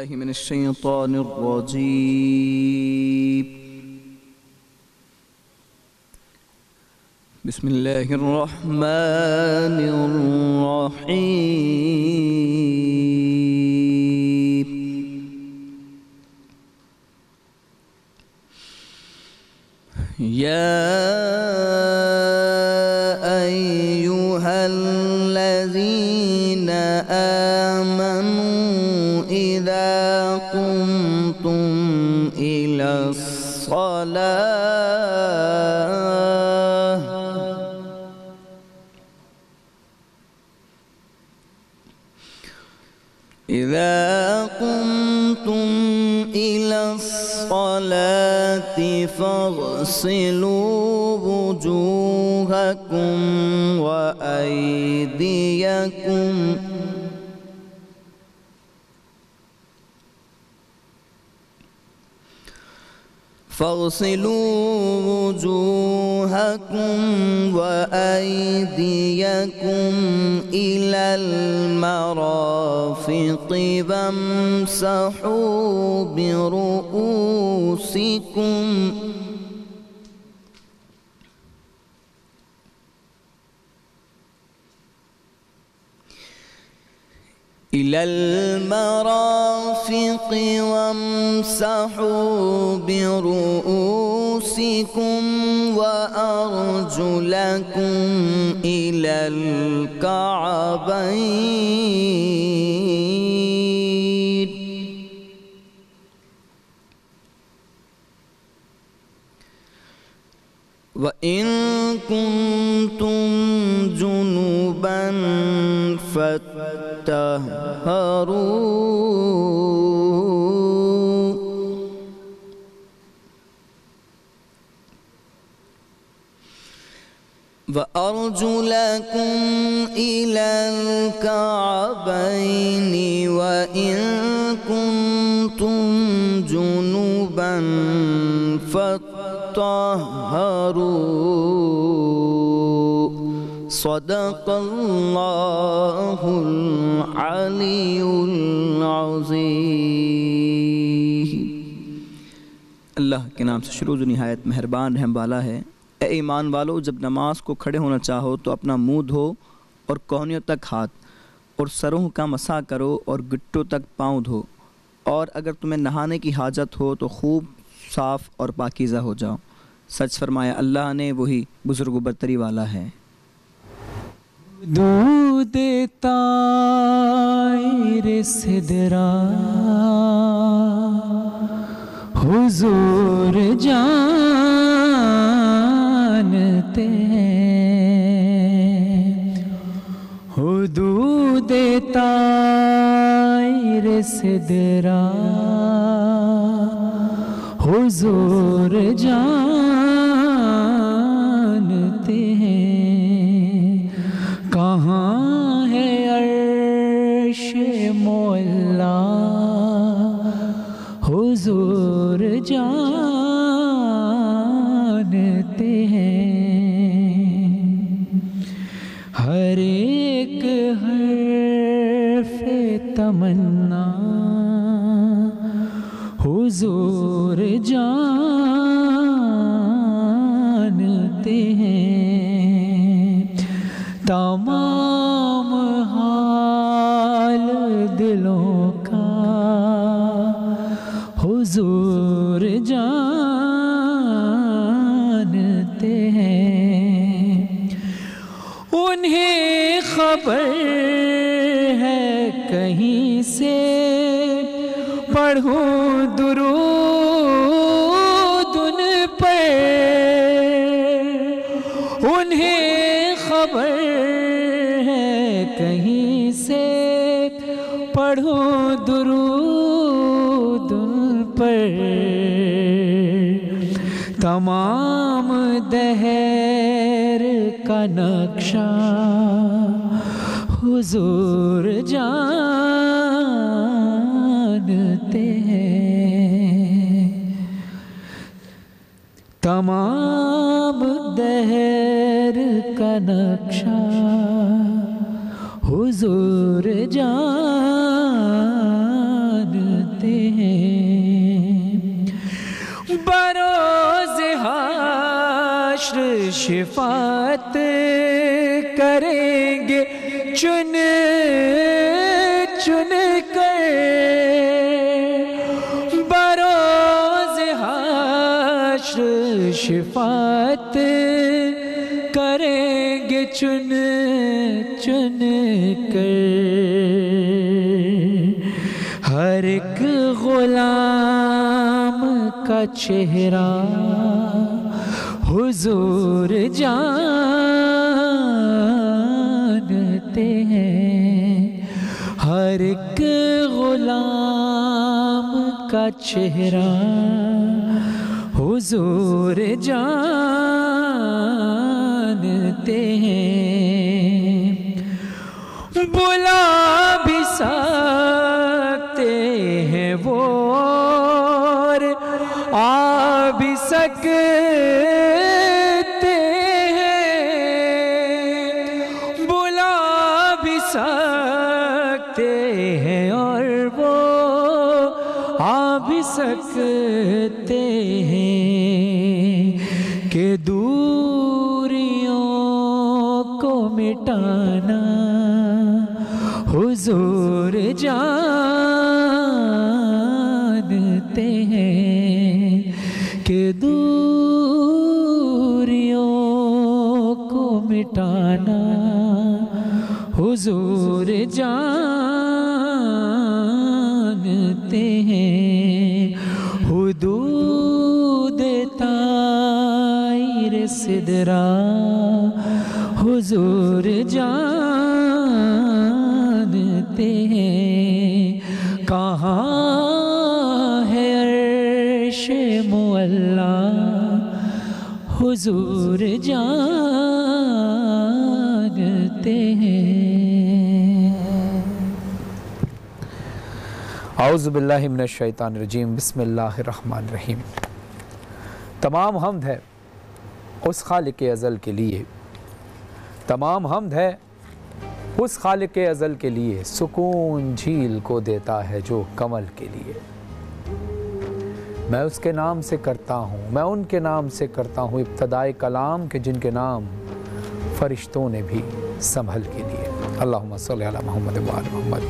بالله من الشيطان الرجيم. بسم الله الرحمن الرحيم. يا أيها الذين آمنوا إذا قمتم إلى الصلاة فاغسلوا وجوهكم وأيديكم إلى المرافق وامسحوا برؤوسكم وأرجلكم إلى الكعبين. وإن كنتم جنبا فاطهروا وأرجلكم إلى الكعبين وإن كنتم جنبا فاطهروا. صدق اللہ العلی العظیم. اللہ کے نام سے شروع نہایت مہربان رحم والا ہے. اے ایمان والو، جب نماز کو کھڑے ہونا چاہو تو اپنا منہ دھو اور کوہنیوں تک ہاتھ اور سروں کا مسح کرو اور گٹوں تک پاؤں دھو، اور اگر تمہیں نہانے کی حاجت ہو تو خوب صاف اور پاکیزہ ہو جاؤ. سچ فرمایا اللہ نے، وہی بزرگ و برتری والا ہے. دودھ طائر سدرا حضور جانتے ہیں، حدود طائر سدرا حضور جانتے ہیں. کہاں ہے عرش مولا حضور جانتے ہیں. ہر ایک حرف تمنا حضور جانتے ہیں. تمام حال دلوں کا حضور جانتے ہیں. انہیں خبر ہے کہیں سے پڑھوں درود ان پر، انہیں خبر ہے کہیں سے پڑھوں درود ان پر. تمام دہر کا نقشہ حضور جانتے ہیں. تمام دہر کا نقشہ حضور جانتے حشر شفاعت کریں گے چن چن کر، بروز حشر شفاعت کریں گے چن چن کر، ہر ایک غلام کا چہرہ حضور جانتے ہیں، ہر ایک غلام کا چہرہ حضور جانتے ہیں، بلا بھی سکتے ہیں وہ اور آ بھی سکتے ہیں، بلا بھی سکتے ہیں اور وہ آ بھی سکتے ہیں، کہ دوریوں کو مٹانا حضور جانتے ہیں، کہ دوریوں کو مٹانا حضور جانتے ہیں، حدود طائر سدرہ حضور جانتے ہیں، کہاں ہے عرش معلا حضور جانتے ہیں۔ اعوذ باللہ من الشیطان الرجیم، بسم اللہ الرحمن الرحیم۔ تمام حمد ہے اس خالق ازل کے لیے، تمام حمد ہے اس خالق ازل کے لیے، سکون جھیل کو دیتا ہے جو کمل کے لیے۔ میں اس کے نام سے کرتا ہوں، میں ان کے نام سے کرتا ہوں ابتدائے کلام کے، جن کے نام فرشتوں نے بھی سنبھل کے لیے۔ اللہم صلی علی محمد و آل محمد۔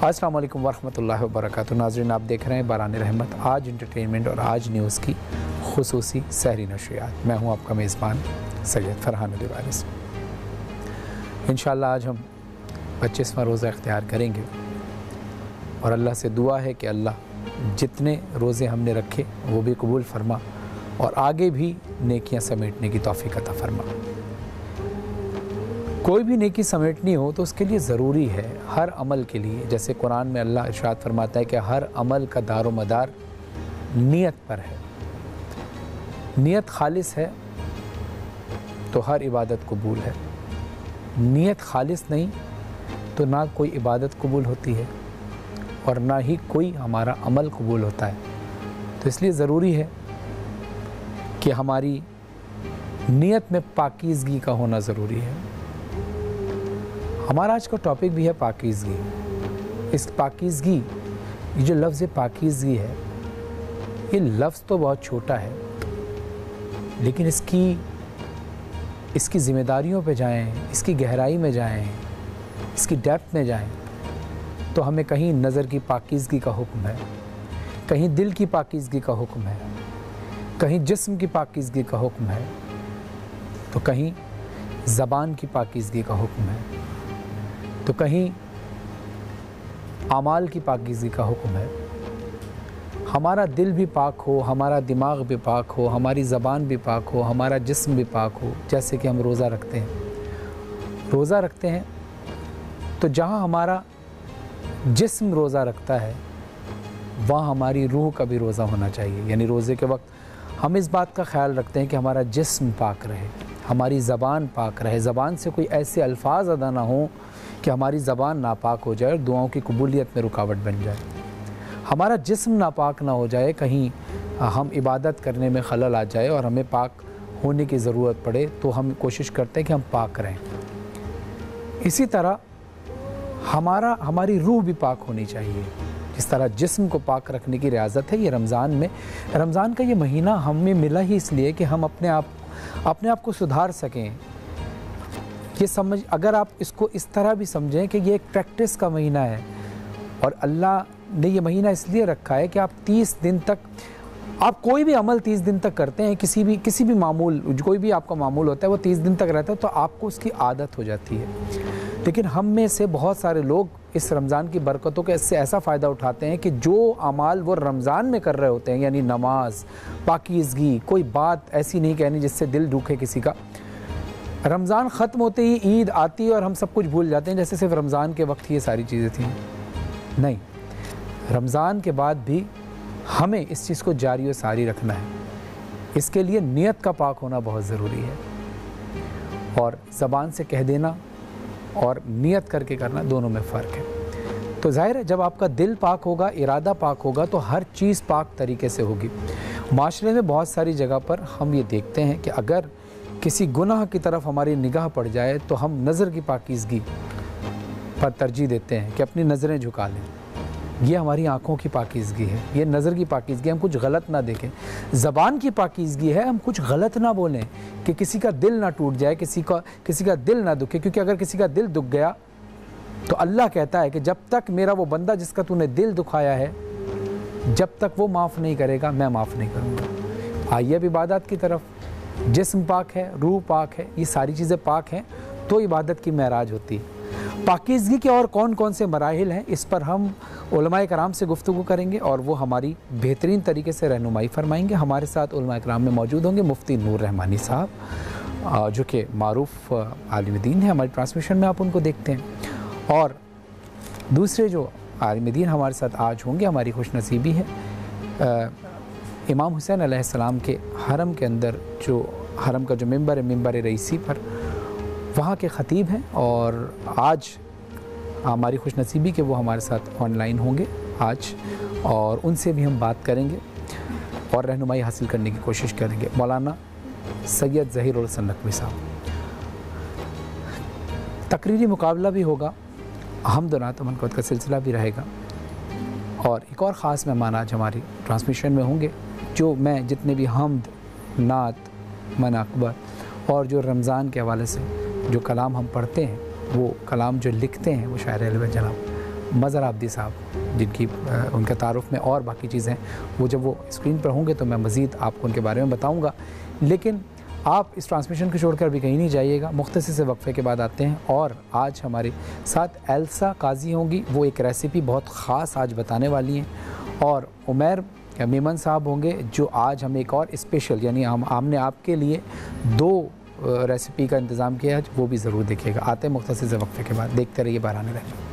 السلام علیکم ورحمۃ اللہ وبرکاتہ۔ ناظرین، آپ دیکھ رہے ہیں باران رحمت، آج انٹرٹینمنٹ اور آج نیوز کی خصوصی سحری نشریات۔ میں ہوں آپ کا میزبان سید فرحان علی وارث۔ انشاءاللہ آج ہم 25واں روزہ اختیار کریں گے، اور اللہ سے دعا ہے کہ اللہ جتنے روزے ہم نے رکھے وہ بھی قبول فرما، اور آگے بھی نیکیاں سمیٹنے کی توفیق عطا فرما۔ کوئی بھی نیکی سمیٹنی ہو تو اس کے لیے ضروری ہے، ہر عمل کے لیے، جیسے قرآن میں اللہ ارشاد فرماتا ہے کہ ہر عمل کا دار و مدار نیت پر ہے۔ نیت خالص ہے تو ہر عبادت قبول ہے، نیت خالص نہیں تو نہ کوئی عبادت قبول ہوتی ہے اور نہ ہی کوئی ہمارا عمل قبول ہوتا ہے۔ تو اس لیے ضروری ہے کہ ہماری نیت میں پاکیزگی کا ہونا ضروری ہے۔ ہمارا آج کا ٹاپک بھی ہے پاکیزگی۔ اس پاکیزگی، یہ جو لفظ پاکیزگی ہے، یہ لفظ تو بہت چھوٹا ہے، لیکن اس کی ذمہ داریوں پہ جائیں، اس کی گہرائی میں جائیں، اس کی ڈیپتھ میں جائیں تو ہمیں کہیں نظر کی پاکیزگی کا حکم ہے، کہیں دل کی پاکیزگی کا حکم ہے، کہیں جسم کی پاکیزگی کا حکم ہے، تو کہیں زبان کی پاکیزگی کا حکم ہے، تو کہیں اعمال کی پاکیزگی کا حکم ہے۔ ہمارا دل بھی پاک ہو، ہمارا دماغ بھی پاک ہو، ہماری زبان بھی پاک ہو، ہمارا جسم بھی پاک ہو۔ جیسے کہ ہم روزہ رکھتے ہیں تو جہاں ہمارا جسم روزہ رکھتا ہے وہاں ہماری روح کا بھی روزہ ہونا چاہیے۔ یعنی روزے کے وقت ہم اس بات کا خیال رکھتے ہیں کہ ہمارا جسم پاک رہے، ہماری زبان پاک رہے، زبان سے کوئی ایسے الفاظ ادا نہ ہوں کہ ہماری زبان ناپاک ہو جائے اور دعاؤں کی قبولیت میں رکاوٹ بن جائے۔ ہمارا جسم ناپاک نہ ہو جائے، کہیں ہم عبادت کرنے میں خلل آ جائے اور ہمیں پاک ہونے کی ضرورت پڑے تو ہم کوشش کرتے ہیں کہ ہم پاک رہیں۔ اسی طرح ہماری روح بھی پاک ہونی چاہیے۔ جس طرح جسم کو پاک رکھنے کی ریاضت ہے، یہ رمضان کا یہ مہینہ ہمیں ملا ہی اس لیے کہ ہم اپنے آپ اپنے آپ کو سدھار سکیں. یہ سمجھ اگر آپ اس کو اس طرح بھی سمجھیں کہ یہ ایک پریکٹس کا مہینہ ہے اور اللہ نے یہ مہینہ اس لیے رکھا ہے کہ آپ 30 دن تک آپ کوئی بھی عمل 30 دن تک کرتے ہیں, کسی بھی معمول, کوئی بھی آپ کا معمول ہوتا ہے وہ 30 دن تک رہتا ہے تو آپ کو اس کی عادت ہو جاتی ہے. لیکن ہم میں سے بہت سارے لوگ اس رمضان کی برکتوں کے اس سے ایسا فائدہ اٹھاتے ہیں کہ جو اعمال وہ رمضان میں کر رہے ہوتے ہیں, یعنی نماز, پاکیزگی, کوئی بات ایسی نہیں کہنی جس سے دل دکھے کسی کا, رمضان ختم ہوتے ہی عید آتی ہے اور ہم سب کچھ بھول جاتے ہیں جیسے صرف رمضان کے وقت ہی یہ ساری چیزیں تھیں. نہیں, رمضان کے بعد بھی ہمیں اس چیز کو جاری و ساری رکھنا ہے. اس کے لیے نیت کا پاک ہونا بہت ضروری ہے, اور زبان سے کہہ دینا اور نیت کر کے کرنا دونوں میں فرق ہے. تو ظاہر ہے جب آپ کا دل پاک ہوگا, ارادہ پاک ہوگا, تو ہر چیز پاک طریقے سے ہوگی. معاشرے میں بہت ساری جگہ پر ہم یہ دیکھتے ہیں کہ اگر کسی گناہ کی طرف ہماری نگاہ پڑ جائے تو ہم نظر کی پاکیزگی پر ترجیح دیتے ہیں کہ اپنی نظریں جھکا لیں. یہ ہماری آنکھوں کی پاکیزگی ہے, یہ نظر کی پاکیزگی ہے, ہم کچھ غلط نہ دیکھیں. زبان کی پاکیزگی ہے, ہم کچھ غلط نہ بولیں کہ کسی کا دل نہ ٹوٹ جائے, کسی کا دل نہ دکھے, کیونکہ اگر کسی کا دل دکھ گیا تو اللہ کہتا ہے کہ جب تک میرا وہ بندہ جس کا تو نے دل دکھایا ہے جب تک وہ معاف نہیں کرے گا میں معاف نہیں کروں گا. آئیے اب عبادت کی طرف. جسم پاک ہے, روح پاک ہے, یہ ساری چیزیں پاک ہیں تو عبادت کی معراج ہوتی ہے. پاکیزگی کے اور کون کون سے مراحل ہیں اس پر ہم علماء کرام سے گفتگو کریں گے اور وہ ہماری بہترین طریقے سے رہنمائی فرمائیں گے. ہمارے ساتھ علماء کرام میں موجود ہوں گے مفتی نور رحمانی صاحب, جو کہ معروف عالم دین ہیں, ہماری ٹرانسمیشن میں آپ ان کو دیکھتے ہیں. اور دوسرے جو عالم دین ہمارے ساتھ آج ہوں گے, ہماری خوش نصیبی ہے, امام حسین علیہ السلام کے حرم کے اندر جو حرم کا جو ممبر ہے, ممبر رئیسی پر, وہاں کے خطیب ہیں. اور آج ہماری خوش نصیبی کہ وہ ہمارے ساتھ آن لائن ہوں گے آج, اور ان سے بھی ہم بات کریں گے اور رہنمائی حاصل کرنے کی کوشش کریں گے. مولانا سید ظہیر الحسن نقوی صاحب. تقریری مقابلہ بھی ہوگا, حمد و نعت و منقبت کا سلسلہ بھی رہے گا, اور ایک اور خاص مہمان آج ہماری ٹرانسمیشن میں ہوں گے جو میں جتنے بھی حمد, نعت, مناقبت اور جو رمضان کے حوالے سے جو کلام ہم پڑھتے ہیں وہ کلام جو لکھتے ہیں وہ شاعر اہل بیت جناب مظہر عابدی صاحب, جن کی ان کے تعارف میں اور باقی چیزیں وہ جب وہ اسکرین پر ہوں گے تو میں مزید آپ کو ان کے بارے میں بتاؤں گا. لیکن آپ اس ٹرانسمیشن کو چھوڑ کر بھی کہیں نہیں جائیے گا. مختصر سے وقفے کے بعد آتے ہیں اور آج ہمارے ساتھ ایلسا قاضی ہوں گی, وہ ایک ریسیپی بہت خاص آج بتانے والی ہیں, اور عمیر میمن صاحب ہوں گے جو آج ہم ایک اور اسپیشل یعنی ہم نے آپ کے لیے 2 ریسیپی کا انتظام کیا ہے, وہ بھی ضرور دیکھیے گا. آتے ہیں مختصر سے وقفے کے بعد, دیکھتے رہیے بہران رحمت.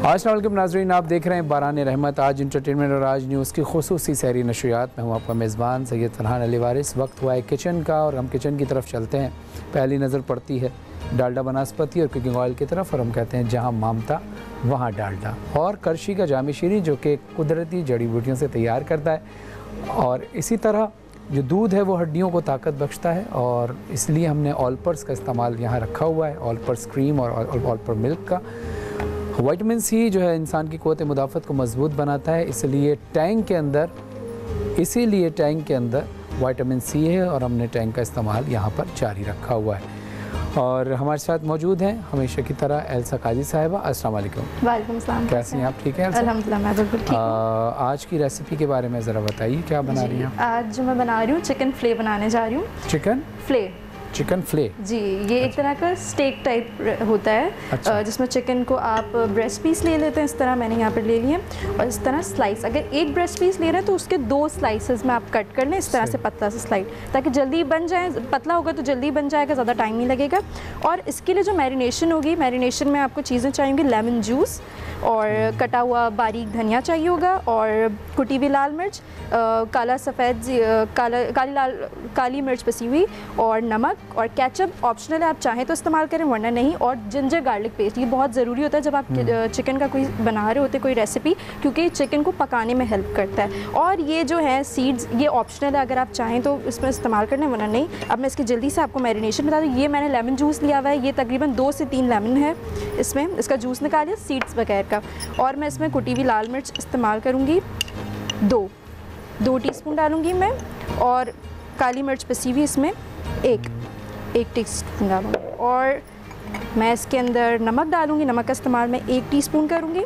السلام علیکم ناظرین, آپ دیکھ رہے ہیں باران رحمت. آج انٹرٹینمنٹ اور آج نیوز کی خصوصی سحری نشریات میں ہوں آپ کا میزبان سید فرحان علی وارث. وقت ہوا ہے کچن کا اور ہم کچن کی طرف چلتے ہیں. پہلی نظر پڑتی ہے ڈالڈا بناسپتی اور کوکنگ آئل کی طرف, اور ہم کہتے ہیں جہاں مامتا وہاں ڈالڈا. اور کرشی کا جامع شیریں جو کہ قدرتی جڑی بوٹیوں سے تیار کرتا ہے, اور اسی طرح جو دودھ ہے وہ ہڈیوں کو طاقت بخشتا ہے, اور اس لیے ہم نے آلپرس کا استعمال یہاں رکھا ہوا ہے, آلپرس کریم اور آلپر ملک کا. وائٹامن سی جو ہے انسان کی قوت مدافعت کو مضبوط بناتا ہے, اسی لیے ٹینک کے اندر وائٹامن سی ہے, اور ہم نے ٹینک کا استعمال یہاں پر جاری رکھا ہوا ہے. اور ہمارے ساتھ موجود ہیں ہمیشہ کی طرح ایلسا قاضی صاحبہ. السلام علیکم. وعلیکم السلام. کیسی ہیں آپ؟ ٹھیک ہیں الحمدللہ, میں بالکل ٹھیک ہوں. آج کی ریسیپی کے بارے میں ذرا بتائیے, کیا بنا رہی ہیں؟ آج جو میں بنا رہی ہوں چکن فلے بنانے جا رہی ہوں. چکن فلے جی, یہ ایک طرح کا اسٹیک ٹائپ ہوتا ہے جس میں چکن کو آپ بریسٹ پیس لے لیتے ہیں, اس طرح میں نے یہاں پر لے لیے, اور اس طرح سلائس, اگر ایک بریسٹ پیس لے رہے ہیں تو اس کے 2 سلائسز میں آپ کٹ کر لیں, اس طرح سے پتلا سے سلائڈ, تاکہ جلدی بن جائے. پتلا ہوگا تو جلدی بن جائے گا, زیادہ ٹائم نہیں لگے گا. اور اس کے لیے جو میرینیشن ہوگی, میرینیشن میں آپ کو چیزیں چاہیے گی, لیمن جوس اور کٹا ہوا باریک دھنیا چاہیے ہوگا, اور کٹی ہوئی لال مرچ, کالی مرچ پسی ہوئی, اور نمک, نمک اور کیچپ آپشنل ہے, آپ چاہیں تو استعمال کریں ورنہ نہیں, اور جنجر گارلک پیسٹ یہ بہت ضروری ہوتا ہے جب آپ چکن کا کوئی بنا رہے ہوتے کوئی ریسیپی, کیونکہ یہ چکن کو پکانے میں ہیلپ کرتا ہے. اور یہ جو ہے سیڈز یہ آپشنل ہے, اگر آپ چاہیں تو اس میں استعمال کرنا ورنہ نہیں. اب میں اس کی جلدی سے آپ کو میرینیشن بتا دوں. یہ میں نے لیمن جوس لیا ہوا ہے, یہ تقریباً 2 سے 3 لیمن ہے, اس میں اس کا جوس نکالیا سیڈز بغیر کا. اور میں اس میں کٹی ہوئی لال مرچ استعمال کروں گی 2 ٹی اسپون ڈالوں گی میں, اور کالی مرچ پسی ہوئی اس میں 1 ٹی اسپون ڈالوں گی. اور میں اس کے اندر نمک ڈالوں گی, نمک کا استعمال میں 1 ٹی اسپون کروں گی.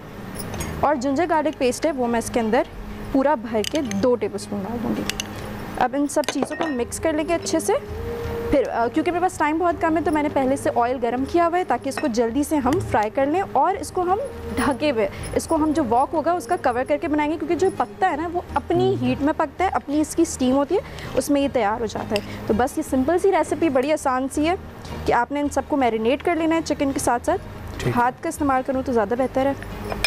اور جنجر گارلک پیسٹ ہے وہ میں اس کے اندر پورا بھر کے 2 ٹیبل اسپون ڈال دوں گی. اب ان سب چیزوں کو مکس کر لیں گے اچھے سے. پھر کیونکہ میرے پاس ٹائم بہت کم ہے تو میں نے پہلے سے آئل گرم کیا ہوا ہے تاکہ اس کو جلدی سے ہم فرائی کر لیں, اور اس کو ہم ڈھکے ہوئے, اس کو ہم جو واک ہوگا اس کا کور کر کے بنائیں گے, کیونکہ جو پکتا ہے نا وہ اپنی ہیٹ میں پکتا ہے, اپنی اس کی اسٹیم ہوتی ہے, اس میں یہ تیار ہو جاتا ہے. تو بس یہ سمپل سی ریسیپی بڑی آسان سی ہے کہ آپ نے ان سب کو میرینیٹ کر لینا ہے چکن کے ساتھ ساتھ. ہاتھ کا استعمال کروں تو زیادہ بہتر ہے.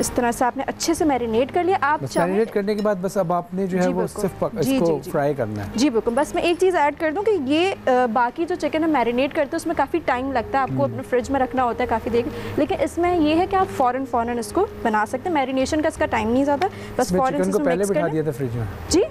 اس طرح سے آپ نے اچھے سے میرینیٹ کر لیا. آپ میرینیٹ کرنے کے بعد بس اب آپ نے جو ہے وہ صرف اس کو فرائی کرنا ہے. جی بالکل. بس میں ایک چیز ایڈ کر دوں کہ یہ باقی جو چکن ہم میرینیٹ کرتے ہیں اس میں کافی ٹائم لگتا ہے, آپ کو اپنے فریج میں رکھنا ہوتا ہے کافی دیر, لیکن اس میں یہ ہے کہ آپ فوراً اس کو بنا سکتے ہیں. میرینیشن کا اس کا ٹائم نہیں زیادہ, بس فوراً چکن کو پہلے بٹھا دیا تھا فریج میں. جی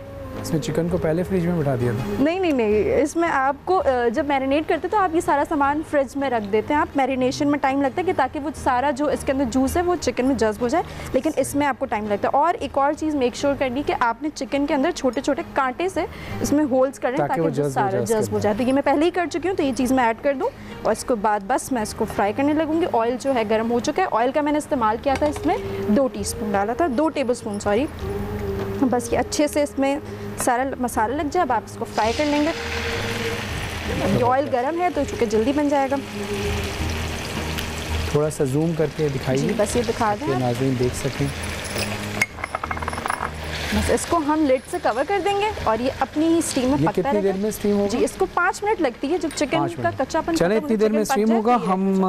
اس میں چکن کو پہلے فریج میں بٹھا دیا تھا. نہیں, اس میں آپ کو جب میرینیٹ کرتے تو آپ یہ سارا سامان فریج میں رکھ دیتے ہیں. آپ میرینیشن میں ٹائم لگتا ہے کہ تاکہ وہ سارا جو اس کے اندر جوس ہے وہ چکن میں جذب ہو جائے, لیکن اس میں آپ کو ٹائم لگتا ہے. اور ایک اور چیز میک شیور کرنی کہ آپ نے چکن کے اندر چھوٹے چھوٹے کانٹے سے اس میں ہولز کریں تاکہ وہ سارا جذب ہو جائے. تو یہ میں پہلے ہی کر چکی ہوں تو یہ چیز میں ایڈ کر دوں, اور اس کے بعد بس میں اس کو فرائی کرنے لگوں گی. آئل جو ہے گرم ہو چکا ہے, آئل کا میں نے استعمال کیا تھا اس میں 2 ٹی اسپون ڈالا تھا, 2 ٹیبل اسپون سوری. بس یہ اچھے سے اس میں سارا مسالہ لگ جائے. اب آپ اس کو فرائی کر لیں گے. یہ آئل گرم ہے تو چونکہ جلدی بن جائے گا. تھوڑا سا زوم کر کے دکھائیے, بس یہ دکھا دیں ناظرین دیکھ سکیں. بس اس کو ہم لڈ سے کور کر دیں گے اور یہ اپنی ہی اسٹیم میں پکتا کتنی دیر میں اسٹیم ہوگا؟ جی اس کو 5 منٹ لگتی ہے جب چکن کا کچا پن. چلیں اتنی دیر میں اسٹیم ہوگا. ہم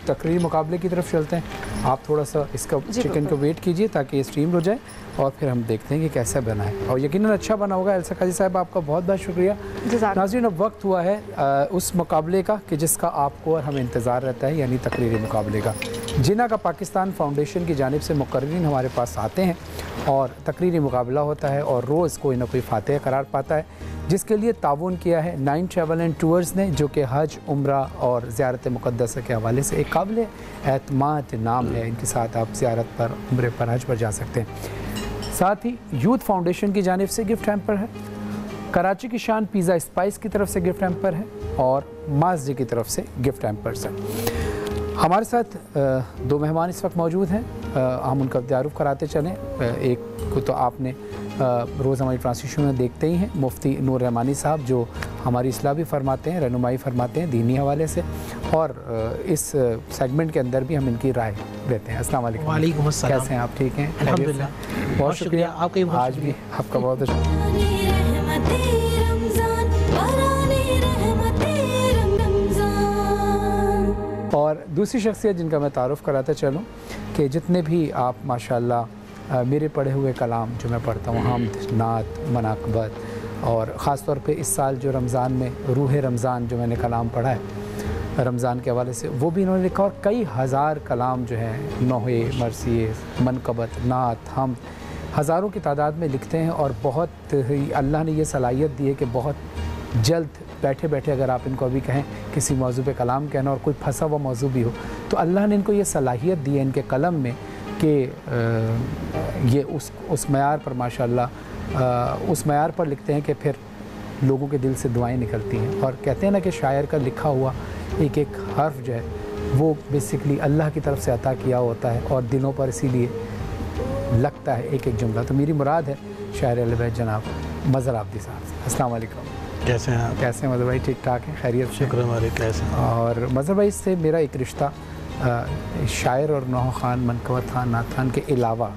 تقریر مقابلے کی طرف چلتے ہیں. آپ تھوڑا سا اس کا چکن کو ویٹ کیجئے تاکہ یہ اسٹیم ہو جائے, اور پھر ہم دیکھتے ہیں کہ کیسا بنا ہے, اور یقیناً اچھا بنا ہوگا. ایلسا قاضی صاحب آپ کا بہت بہت شکریہ. ناظرین اب وقت ہوا ہے اس مقابلے کا کہ جس کا آپ کو اور ہمیں انتظار رہتا ہے, یعنی تقریری مقابلے کا. جنہ کا پاکستان فاؤنڈیشن کی جانب سے مقررین ہمارے پاس آتے ہیں اور تقریری مقابلہ ہوتا ہے, اور روز کوئی نہ کوئی فاتح قرار پاتا ہے, جس کے لیے تعاون کیا ہے 9 ٹریول اینڈ ٹورز نے, جو کہ حج, عمرہ اور زیارت مقدسہ کے حوالے سے ایک قابل اعتماد نام ہے. ان کے ساتھ آپ زیارت پر, عمرے پر, حج پر جا سکتے ہیں. ساتھ ہی یوتھ فاؤنڈیشن کی جانب سے گفٹ ہیمپر ہے, کراچی کی شان پیزا اسپائس کی طرف سے گفٹ ہیمپر ہے, اور ماس جی کی طرف سے گفٹ ہیمپرز ہیں. ہمارے ساتھ 2 مہمان اس وقت موجود ہیں, ہم ان کا تعارف کراتے چلیں. ایک کو تو آپ نے روز ہماری ٹرانسلیشن میں دیکھتے ہی ہیں, مفتی نور رحمانی صاحب, جو ہماری اصلاح بھی فرماتے ہیں, رہنمائی فرماتے ہیں دینی حوالے سے, اور اس سیگمنٹ کے اندر بھی ہم ان کی رائے دیتے ہیں. السلام علیکم. وعلیکم السلام. کیسے ہیں آپ؟ ٹھیک ہیں الحمدللہ. بہت شکریہ. آپ کا بھی آج بھی آپ کا بہت شکریہ. اور دوسری شخصیت جن کا میں تعارف کراتا چلوں کہ جتنے بھی آپ ماشاءاللہ میرے پڑھے ہوئے کلام جو میں پڑھتا ہوں, حمد, نعت, مناقبت, اور خاص طور پہ اس سال جو رمضان میں روح رمضان جو میں نے کلام پڑھا ہے رمضان کے حوالے سے, وہ بھی انہوں نے لکھا, اور کئی ہزار کلام جو ہیں نوحے, مرثیے, منقبت, نعت, حمد, ہزاروں کی تعداد میں لکھتے ہیں. اور بہت ہی اللہ نے یہ صلاحیت دی ہے کہ بہت جلد بیٹھے بیٹھے اگر آپ ان کو ابھی کہیں کسی موضوع پہ کلام کہنا, اور کوئی پھنسا ہوا موضوع بھی ہو, تو اللہ نے ان کو یہ صلاحیت دی ہے ان کے قلم میں کہ یہ اس معیار پر ماشاءاللہ اس معیار پر لکھتے ہیں کہ پھر لوگوں کے دل سے دعائیں نکلتی ہیں. اور کہتے ہیں نا کہ شاعر کا لکھا ہوا ایک ایک حرف جو ہے وہ بیسکلی اللہ کی طرف سے عطا کیا ہوتا ہے, اور دلوں پر اسی لیے لگتا ہے ایک ایک جملہ. تو میری مراد ہے شاعر اہل بیت جناب مظہر عابدی صاحب سے. السلام علیکم. کیسے ہیں آپ؟ کیسے ہیں مظہر بھائی؟ ٹھیک ٹھاک ہیں, خیریت؟ شکر ہمارے. کیسے ہیں؟ اور مظہر بھائی سے میرا ایک رشتہ شاعر اور نوحہ خوان, منقبت خوان, نعت خوان کے علاوہ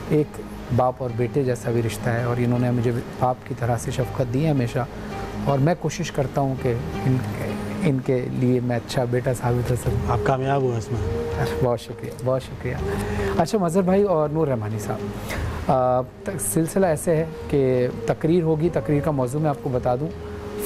ایک باپ اور بیٹے جیسا بھی رشتہ ہے, اور انہوں نے مجھے باپ کی طرح سے شفقت دی ہے ہمیشہ, اور میں کوشش کرتا ہوں کہ ان کے لیے میں اچھا بیٹا ثابت ہو سکوں. آپ کامیاب ہوئے اس میں. بہت شکریہ, بہت شکریہ. اچھا مظہر بھائی اور نور رحمانی صاحب, سلسلہ ایسے ہے کہ تقریر ہوگی. تقریر کا موضوع میں آپ کو بتا دوں,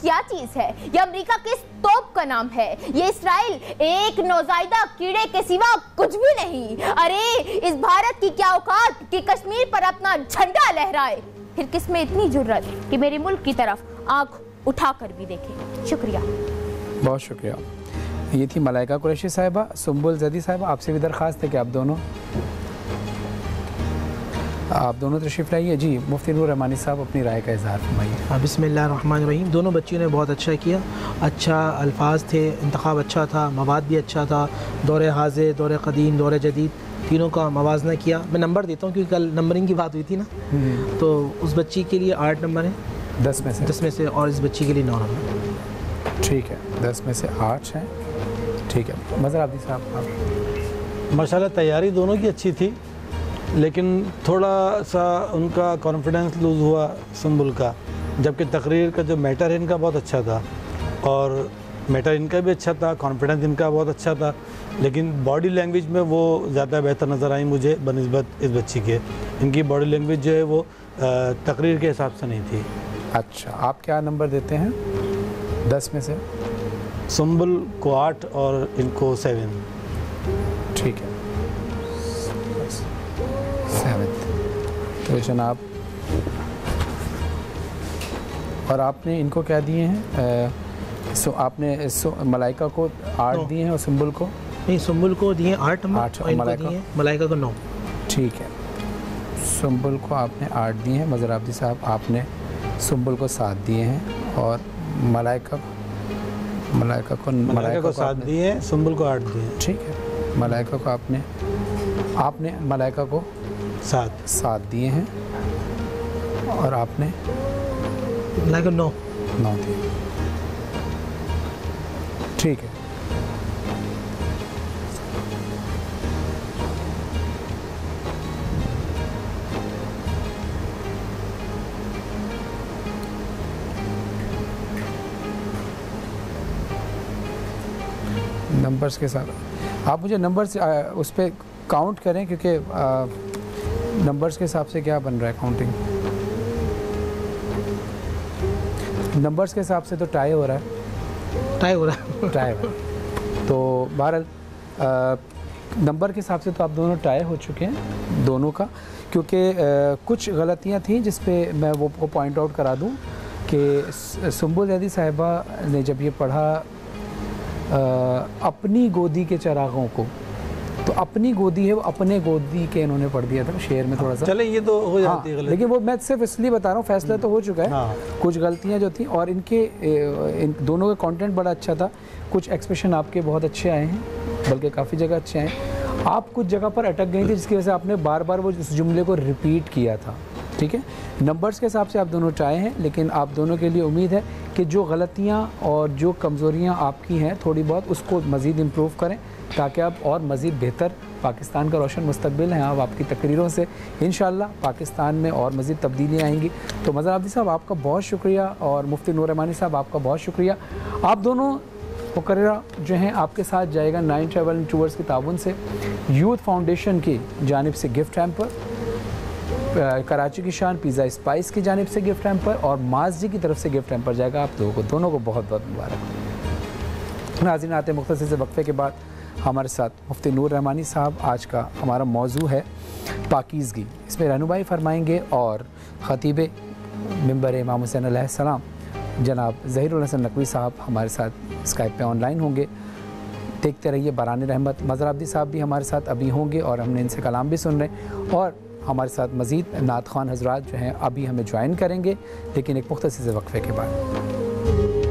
کیا چیز ہے؟ یہ امریکہ کس توپ کا نام ہے؟ یہ اسرائیل ایک نوزائیدہ کیڑے کے سوا کچھ بھی نہیں۔ ارے اس بھارت کی کیا اوقات کہ کشمیر پر اپنا جھنڈا لہرائے؟ پھر کس میں اتنی جرت کہ میرے ملک کی طرف آنکھ اٹھا کر بھی دیکھیں؟ شکریہ، بہت شکریہ۔ یہ تھی ملائکہ قریشی صاحبہ۔ سنبل زیدی صاحبہ، آپ سے بھی درخواست ہے کہ آپ دونوں تشریف لائیے۔ جی مفتی نور رحمانی صاحب اپنی رائے کا اظہار فرمائیے۔ بسم اللہ الرحمن الرحیم۔ دونوں بچیوں نے بہت اچھا کیا، اچھا الفاظ تھے، انتخاب اچھا تھا، مواد بھی اچھا تھا، دور حاضر، دور قدیم، دور جدید، تینوں کا موازنہ کیا۔ میں نمبر دیتا ہوں کیونکہ کل نمبرنگ کی بات ہوئی تھی نا، تو اس بچی کے لیے 8 نمبر ہیں 10 میں سے، اور اس بچی کے لیے 9 نمبر۔ ٹھیک ہے، 10 میں سے 8 ہیں۔ ٹھیک ہے، مظہر عابدی صاحب آپ؟ ماشاءاللہ تیاری دونوں کی اچھی تھی، لیکن تھوڑا سا ان کا کانفیڈنس لوز ہوا سنبل کا، جبکہ تقریر کا جو میٹر ہے ان کا بہت اچھا تھا، اور میٹر ان کا بھی اچھا تھا، کانفیڈنس ان کا بہت اچھا تھا، لیکن باڈی لینگویج میں وہ زیادہ بہتر نظر آئی مجھے بنسبت اس بچی کے۔ ان کی باڈی لینگویج جو ہے وہ تقریر کے حساب سے نہیں تھی۔ اچھا، آپ کیا نمبر دیتے ہیں 10 میں سے؟ سنبل کو 8 اور ان کو 7۔ ٹھیک ہے، 7۔ تو جناب، اور آپ نے ان کو کیا دیے ہیں؟ آپ نے ملائکہ کو 8 دیے ہیں اور سنبل کو؟ نہیں، سنبل کو دیے 8 نمبر، اور ملائکہ کو 9۔ ٹھیک ہے، سنبل کو آپ نے 8 دیے ہیں، مظہر عابدی صاحب آپ نے سنبل کو 7 دیے ہیں، اور ملائکہ کو 7 دیے ہیں، سنبل کو 8 دیے ہیں۔ ٹھیک ہے، ملائکہ کو آپ نے ملائکہ کو 7 دیے ہیں، اور آپ نے ملائکہ 9 دیے۔ ٹھیک ہے، نمبرز کے ساتھ آپ مجھے نمبرز اس پہ کاؤنٹ کریں، کیونکہ نمبرز کے حساب سے کیا بن رہا ہے کاؤنٹنگ؟ نمبرز کے حساب سے تو ٹائی ہو رہا ہے۔ تو بہرحال نمبر کے حساب سے تو آپ دونوں ٹائی ہو چکے ہیں دونوں کا، کیونکہ کچھ غلطیاں تھیں جس پہ میں وہ پوائنٹ آؤٹ کرا دوں کہ سنبل زیدی صاحبہ نے جب یہ پڑھا اپنی گودی کے چراغوں کو، تو اپنی گودی ہے وہ اپنے گودی کے انہوں نے پڑھ دیا تھا شعر میں تھوڑا سا، چلیں یہ تو ہو جاتی ہے غلطی، لیکن وہ میں صرف اس لیے بتا رہا ہوں، فیصلہ تو ہو چکا ہے۔ کچھ غلطیاں جو تھیں، اور ان دونوں کا کانٹینٹ بڑا اچھا تھا، کچھ ایکسپریشن آپ کے بہت اچھے آئے ہیں، بلکہ کافی جگہ اچھے آئے ہیں۔ آپ کچھ جگہ پر اٹک گئی تھی جس کی وجہ سے آپ نے بار بار وہ اس جملے کو ریپیٹ کیا تھا۔ ٹھیک ہے، نمبرز کے حساب سے آپ دونوں ٹائے ہیں، لیکن آپ دونوں کے لیے امید ہے کہ جو غلطیاں اور جو کمزوریاں آپ کی ہیں تھوڑی بہت، اس کو مزید امپروو کریں، تاکہ آپ اور مزید بہتر پاکستان کا روشن مستقبل ہیں آپ کی تقریروں سے انشاءاللہ پاکستان میں اور مزید تبدیلیاں آئیں گی۔ تو مظہر عابدی صاحب آپ کا بہت شکریہ، اور مفتی نور رحمانی صاحب آپ کا بہت شکریہ۔ آپ دونوں مقررہ جو ہیں آپ کے ساتھ جائے گا 9 ٹریول اینڈ ٹورز کی تعاون سے یوتھ فاؤنڈیشن کی جانب سے گفٹ ہیمپر، کراچی کی شان پیزا اسپائس کی جانب سے گفٹ ہیمپر، اور ماز جی کی طرف سے گفٹ ہیمپر جائے گا آپ دونوں کو بہت بہت مبارک۔ ناظرین، آتے مختصر سے وقفے کے بعد ہمارے ساتھ مفتی نور رحمانی صاحب، آج کا ہمارا موضوع ہے پاکیزگی، اس میں رہنمائی فرمائیں گے، اور خطیب منبر امام حسین علیہ السلام جناب ظہیر الحسن نقوی صاحب ہمارے ساتھ اسکائپ پہ آن لائن ہوں گے۔ دیکھتے رہیے باران رحمت۔ مظہر عابدی صاحب بھی ہمارے ساتھ ابھی ہوں گے، اور ہم نے ان سے کلام بھی سن رہے ہیں، اور ہمارے ساتھ مزید نعت خوان حضرات جو ہیں ابھی ہمیں جوائن کریں گے، لیکن ایک مختصر سے وقفے کے بعد۔